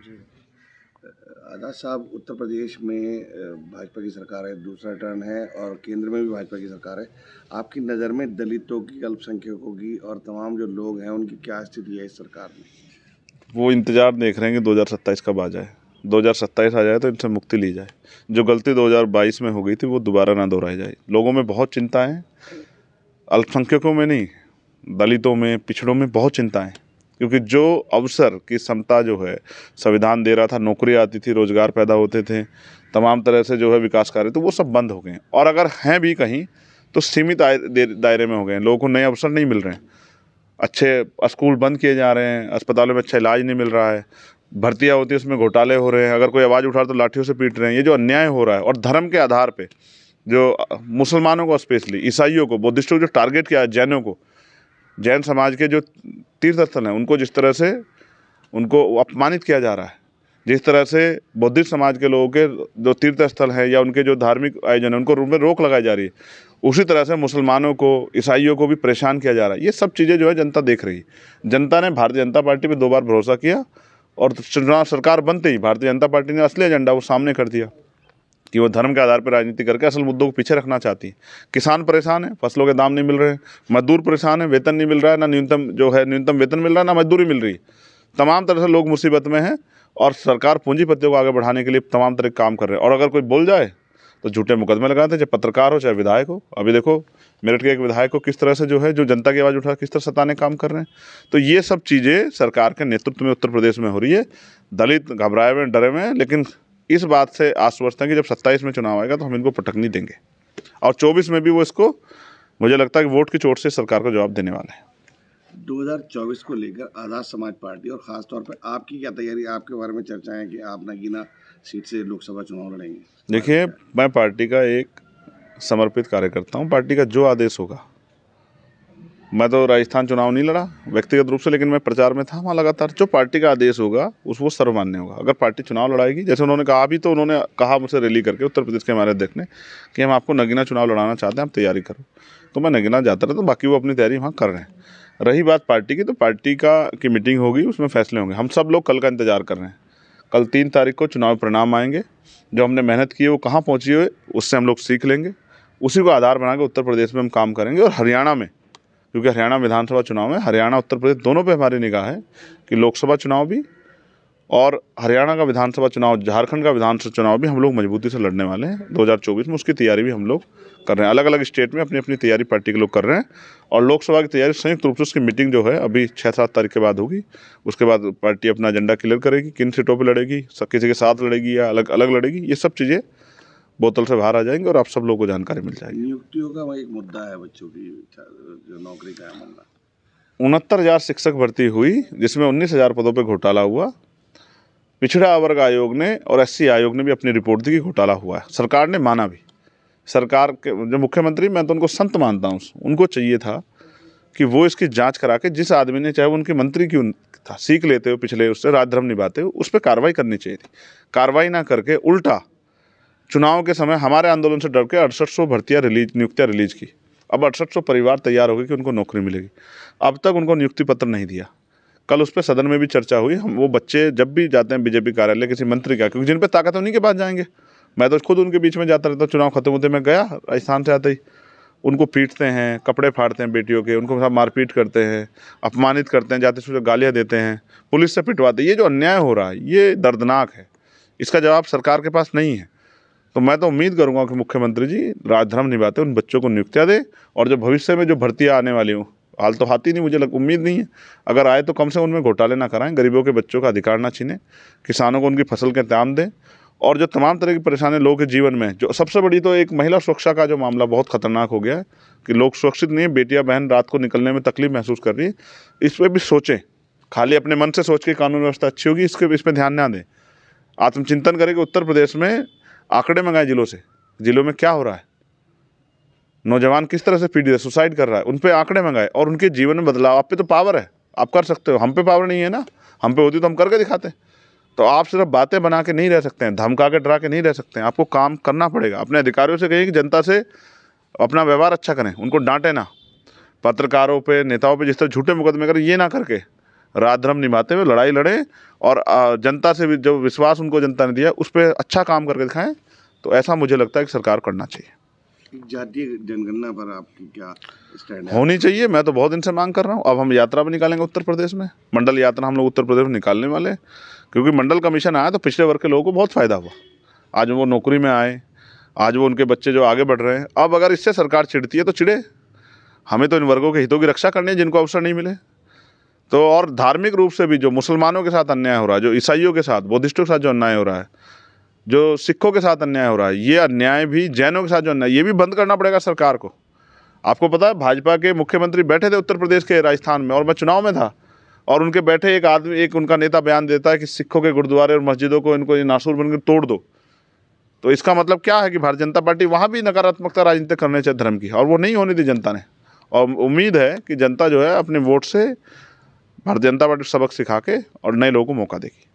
जी। आज़ाद साहब, उत्तर प्रदेश में भाजपा की सरकार है, दूसरा टर्न है और केंद्र में भी भाजपा की सरकार है। आपकी नज़र में दलितों की, अल्पसंख्यकों की और तमाम जो लोग हैं उनकी क्या स्थिति है इस सरकार में? वो इंतज़ार देख रहे हैं कि 2027 कब आ जाए। 2027 आ जाए तो इनसे मुक्ति ली जाए। जो गलती 2022 में हो गई थी वो दोबारा ना दोहराई जाए। लोगों में बहुत चिंता है, अल्पसंख्यकों में नहीं, दलितों में, पिछड़ों में बहुत चिंता है, क्योंकि जो अवसर की समता जो है संविधान दे रहा था, नौकरी आती थी, रोजगार पैदा होते थे, तमाम तरह से जो है विकास कार्य, तो वो सब बंद हो गए हैं। और अगर हैं भी कहीं तो सीमित दायरे में हो गए हैं। लोगों को नए अवसर नहीं मिल रहे हैं, अच्छे स्कूल बंद किए जा रहे हैं, अस्पतालों में अच्छा इलाज नहीं मिल रहा है, भर्तियाँ होती है उसमें घोटाले हो रहे हैं, अगर कोई आवाज़ उठा तो लाठियों से पीट रहे हैं। ये जो अन्याय हो रहा है, और धर्म के आधार पे जो मुसलमानों को, स्पेशली ईसाइयों को, बुद्धिस्टों को जो टारगेट किया है, जैनों को, जैन समाज के जो तीर्थ स्थल हैं उनको जिस तरह से उनको अपमानित किया जा रहा है, जिस तरह से बौद्धिस्ट समाज के लोगों के जो तीर्थ स्थल हैं या उनके जो धार्मिक आयोजन हैं उनको उनमें रोक लगाई जा रही है, उसी तरह से मुसलमानों को, ईसाइयों को भी परेशान किया जा रहा है। ये सब चीज़ें जो है जनता देख रही है। जनता ने भारतीय जनता पार्टी पे 2 बार भरोसा किया और चुनाव सरकार बनते ही भारतीय जनता पार्टी ने असली एजेंडा वो सामने कर दिया कि वो धर्म के आधार पर राजनीति करके असल मुद्दों को पीछे रखना चाहती है। किसान परेशान है, फसलों के दाम नहीं मिल रहे हैं, मजदूर परेशान है, वेतन नहीं मिल रहा है, ना न्यूनतम वेतन मिल रहा है, ना मजदूरी मिल रही है। तमाम तरह से लोग मुसीबत में हैं और सरकार पूंजीपतियों को आगे बढ़ाने के लिए तमाम तरह के काम कर रहे हैं। और अगर कोई बोल जाए तो झूठे मुकदमे लगाते हैं, चाहे पत्रकार हो चाहे विधायक हो। अभी देखो मेरठ के एक विधायक को किस तरह से जो है, जो जनता की आवाज़ उठा, किस तरह सताने काम कर रहे हैं। तो ये सब चीज़ें सरकार के नेतृत्व में उत्तर प्रदेश में हो रही है। दलित घबराए हुए, डरे हुए हैं, लेकिन इस बात से आश्वस्त हैं कि जब 27 में चुनाव आएगा तो हम इनको पटकनी देंगे, और 24 में भी वो इसको, मुझे लगता है कि वोट की चोट से सरकार को जवाब देने वाले हैं। 2024 को लेकर आज़ाद समाज पार्टी और ख़ास तौर पे आपकी क्या तैयारी, आपके बारे में चर्चा है कि आप नगीना सीट से लोकसभा चुनाव लड़ेंगे? देखिए, मैं पार्टी का एक समर्पित कार्यकर्ता हूँ। पार्टी का जो आदेश होगा, मैं तो राजस्थान चुनाव नहीं लड़ा व्यक्तिगत रूप से, लेकिन मैं प्रचार में था वहाँ लगातार। जो पार्टी का आदेश होगा वो सर्वमान्य होगा। अगर पार्टी चुनाव लड़ाएगी, जैसे उन्होंने कहा, अभी तो उन्होंने कहा मुझसे रैली करके उत्तर प्रदेश के हमारे अध्यक्ष ने कि हम आपको नगीना चुनाव लड़ाना चाहते हैं, आप तैयारी करो। तो मैं नगीना जाता रहा, तो बाकी वो अपनी तैयारी वहाँ कर रहे हैं। रही बात पार्टी की, तो पार्टी की मीटिंग होगी, उसमें फैसले होंगे। हम सब लोग कल का इंतजार कर रहे हैं। कल 3 तारीख को चुनाव परिणाम आएंगे। जो हमने मेहनत की है वो कहाँ पहुँची है, उससे हम लोग सीख लेंगे, उसी को आधार बना के उत्तर प्रदेश में हम काम करेंगे। और हरियाणा में, क्योंकि हरियाणा विधानसभा चुनाव है, हरियाणा उत्तर प्रदेश दोनों पे हमारी निगाह है कि लोकसभा चुनाव भी और हरियाणा का विधानसभा चुनाव, झारखंड का विधानसभा चुनाव भी हम लोग मजबूती से लड़ने वाले हैं 2024 में। उसकी तैयारी भी हम लोग कर रहे हैं। अलग अलग स्टेट में अपनी अपनी तैयारी पार्टी के लोग कर रहे हैं, और लोकसभा की तैयारी संयुक्त रूप से, उसकी मीटिंग जो है अभी 6-7 तारीख के बाद होगी। उसके बाद पार्टी अपना एजेंडा क्लियर करेगी, किन सीटों पर लड़ेगी, किसी के साथ लड़ेगी या अलग अलग लड़ेगी। ये सब चीज़ें बोतल से बाहर आ जाएंगी और आप सब लोगों को जानकारी मिल जाएगी। नियुक्तियों का वह एक मुद्दा है, बच्चों की जो नौकरी का है मामला। 69,000 शिक्षक भर्ती हुई, जिसमें 19,000 पदों पर घोटाला हुआ। पिछड़ा वर्ग आयोग ने और एससी आयोग ने भी अपनी रिपोर्ट दी कि घोटाला हुआ है। सरकार ने माना भी। सरकार के जो मुख्यमंत्री, मैं तो उनको संत मानता हूँ, उनको चाहिए था कि वो इसकी जांच करा के, जिस आदमी ने, चाहे वो उनके मंत्री क्यों था, सीख लेते हो पिछले उससे, राजधर्म निभाते हो, उस पर कार्रवाई करनी चाहिए थी। कार्रवाई ना करके उल्टा चुनाव के समय हमारे आंदोलन से डर के 6800 नियुक्तियाँ रिलीज की। अब 6800 परिवार तैयार हो गए कि उनको नौकरी मिलेगी। अब तक उनको नियुक्ति पत्र नहीं दिया। कल उस पर सदन में भी चर्चा हुई। हम, वो बच्चे जब भी जाते हैं बीजेपी कार्यालय किसी मंत्री का, क्योंकि जिन पे ताकत है उन्हीं के पास जाएंगे। मैं तो खुद उनके बीच में जाता रहता हूँ। चुनाव खत्म होते मैं गया राजस्थान से आते ही, उनको पीटते हैं, कपड़े फाड़ते हैं बेटियों के, उनको साथ मारपीट करते हैं, अपमानित करते हैं, जाते हुए गालियाँ देते हैं, पुलिस से पिटवाते हैं। ये जो अन्याय हो रहा है ये दर्दनाक है। इसका जवाब सरकार के पास नहीं है। तो मैं तो उम्मीद करूंगा कि मुख्यमंत्री जी राजधर्म निभाते उन बच्चों को नियुक्तियाँ दे, और जो भविष्य में जो भर्तियाँ आने वाली हूँ, हाल तो आती नहीं, मुझे उम्मीद नहीं है, अगर आए तो कम से कम उनमें घोटाले ना कराएं, गरीबों के बच्चों का अधिकार ना छीनें, किसानों को उनकी फसल के दाम दें, और जो तमाम तरह की परेशानी लोगों के जीवन में, जो सबसे बड़ी तो एक महिला सुरक्षा का जो मामला बहुत खतरनाक हो गया है कि लोग सुरक्षित नहीं है। बेटियाँ बहन रात को निकलने में तकलीफ महसूस कर रही है। इस पर भी सोचें, खाली अपने मन से सोच के कानून व्यवस्था अच्छी होगी इस पर ध्यान ना दें। आत्मचिंतन करें कि उत्तर प्रदेश में आंकड़े मंगाए जिलों में क्या हो रहा है, नौजवान किस तरह से पीड़ित है, सुसाइड कर रहा है, उन पे आंकड़े मंगाए और उनके जीवन में बदलाव। आप पे तो पावर है, आप कर सकते हो, हम पे पावर नहीं है ना। हम पे होती तो हम करके दिखाते। तो आप सिर्फ बातें बना के नहीं रह सकते हैं, धमका के डरा के नहीं रह सकते हैं, आपको काम करना पड़ेगा। अपने अधिकारियों से कहिए कि जनता से अपना व्यवहार अच्छा करें, उनको डांटे ना। पत्रकारों पे, नेताओं पे जिस तरह झूठे मुकदमे करें, ये ना करके रात धर्म निभाते हुए लड़ाई लड़ें और जनता से भी जो विश्वास उनको जनता ने दिया उस पर अच्छा काम करके दिखाएं। तो ऐसा मुझे लगता है कि सरकार करना चाहिए। जातीय जनगणना पर आपकी क्या स्टैंड है? होनी चाहिए। मैं तो बहुत दिन से मांग कर रहा हूँ। अब हम यात्रा भी निकालेंगे उत्तर प्रदेश में, मंडल यात्रा हम लोग उत्तर प्रदेश में निकालने वाले हैं, क्योंकि मंडल कमीशन आया तो पिछड़े वर्ग के लोगों को बहुत फ़ायदा हुआ। आज वो नौकरी में आए, आज वो उनके बच्चे जो आगे बढ़ रहे हैं। अब अगर इससे सरकार चिढ़ती है तो चिढ़े, हमें तो इन वर्गों के हितों की रक्षा करनी है जिनको अवसर नहीं मिले। तो और धार्मिक रूप से भी जो मुसलमानों के साथ अन्याय हो रहा है, जो ईसाइयों के साथ, बुद्धिस्टों के साथ जो अन्याय हो रहा है, जो सिखों के साथ अन्याय हो रहा है, ये अन्याय भी जैनों के साथ जो अन्याय, ये भी बंद करना पड़ेगा सरकार को। आपको पता है भाजपा के मुख्यमंत्री बैठे थे उत्तर प्रदेश के राजस्थान में, और मैं चुनाव में था, और उनके बैठे एक आदमी, एक उनका नेता बयान देता है कि सिखों के गुरुद्वारे और मस्जिदों को इनको नासूर बनकर तोड़ दो। तो इसका मतलब क्या है कि भारतीय जनता पार्टी वहाँ भी नकारात्मकता राजनीति करने चाहिए धर्म की, और वो नहीं होने दी जनता ने। और उम्मीद है कि जनता जो है अपने वोट से भारतीय जनता पार्टी सबक सिखा के और नए लोगों को मौका देगी।